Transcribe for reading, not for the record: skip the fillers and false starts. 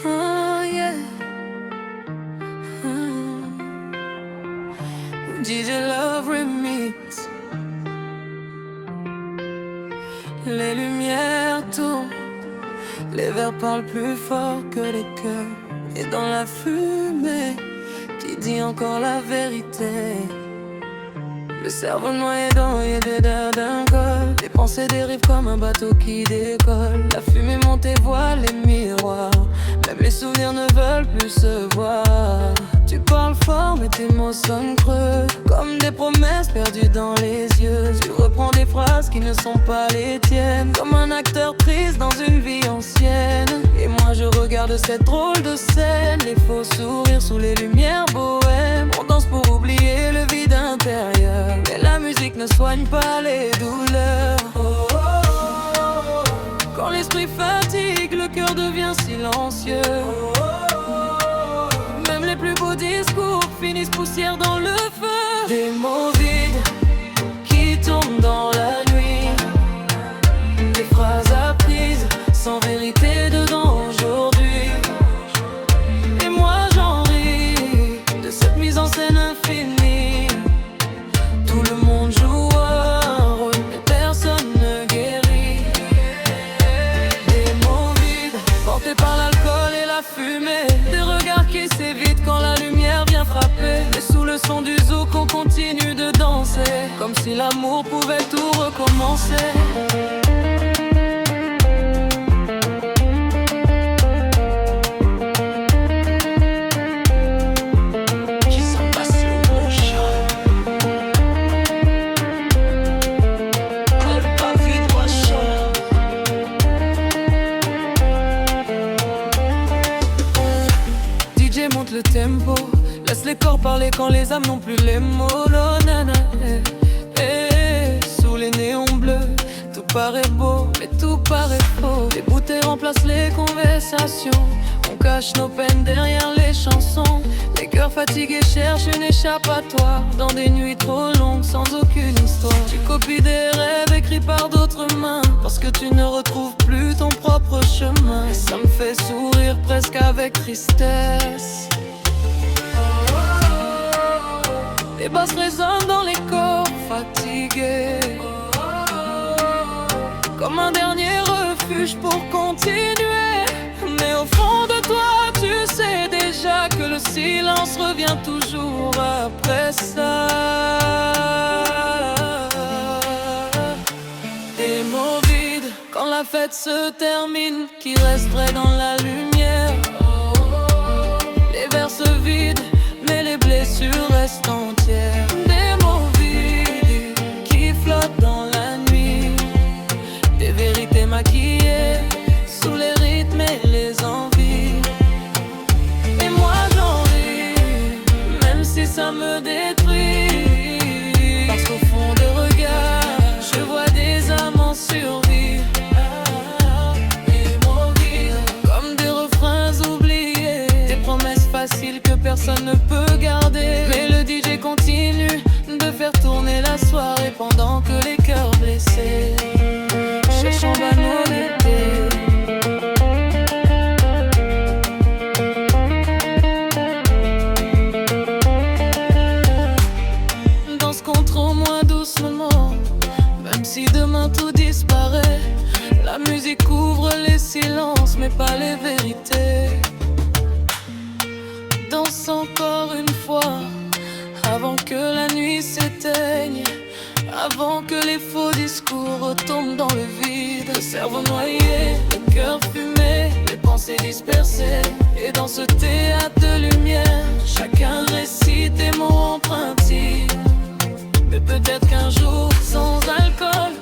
Oh yeah. DJ Love Remix. Les lumières tournent, les verres parlent plus fort que les cœurs. Et dans la fumée, qui dit encore la vérité? Le cerveau noyé dans l'odeur d'un col. Les pensées dérivent comme un bateau qui décolle. La fumée monte et voile les miroirs. Même les souvenirs ne veulent plus se voir. Tu parles fort mais tes mots sonnent creux, comme des promesses perdues dans les yeux. Tu reprends des phrases qui ne sont pas les tiennes, comme un acteur triste dans une vie ancienne. Et moi je regarde cette drôle de scène, les faux sourires sous les lumières bohèmes. On danse pour oublier le vide intérieur, mais la musique ne soigne pas les douleurs. Oh, oh, oh, oh. Quand l'esprit fatigue, le cœur devient silencieux. Oh, oh, oh. Même les plus beaux discours finissent poussière dans le feu. Des mots vides qui tombent dans la nuit, des phrases apprises sans vérité dedans aujourd'hui. Et moi j'en ris de cette mise en scène infinie. Tout le monde joue un rôle, mais personne ne guérit. Des mots vides portés par l'alcool et la fumée, des regards qui s'évitent quand la lumière vient frapper. Et sous le son du zouk on continue de danser, comme si l'amour pouvait tout recommencer. DJ monte le tempo, laisse les corps parler quand les âmes n'ont plus les mots. Oh, nana, sous les néons bleus, tout paraît beau, mais tout paraît faux. Les bouteilles remplacent les conversations, on cache nos peines derrière les chansons. Les cœurs fatigués cherchent une échappatoire dans des nuits trop longues sans aucune histoire. Tu copies des rêves écrits par d'autres mains, parce que tu ne retrouves plus ton propre chemin. Et ça me fait sourire presque avec tristesse. Les basses résonnent dans les corps fatigués, comme un dernier refuge pour continuer. Mais au fond de toi, tu sais déjà que le silence revient toujours après ça. Des mots vides quand la fête se termine, qui resteraient dans la lumière. Les verres se vident, mais les blessures restent entières. Des mots vides qui flottent dans la nuit, des vérités maquillées sous les rythmes et les envies. Et moi j'en ris, même si ça me détruit, parce qu'au fond des regards, je vois des âmes en survie. Des mots vides, comme des refrains oubliés, des promesses faciles que personne ne peut garder. Mais le DJ continue de faire tourner la soirée pendant que les cœurs blessés cherchent en bas nos l'été. Danse contre au moins doucement, même si demain tout disparaît. La musique couvre les silences mais pas les vérités. Danse encore une fois, avant que la nuit s'éteigne, avant que les faux discours retombent dans le vide. Le cerveau noyé, le cœur fumé, les pensées dispersées. Et dans ce théâtre de lumière, chacun récite des mots empruntés. Mais peut-être qu'un jour, sans alcool,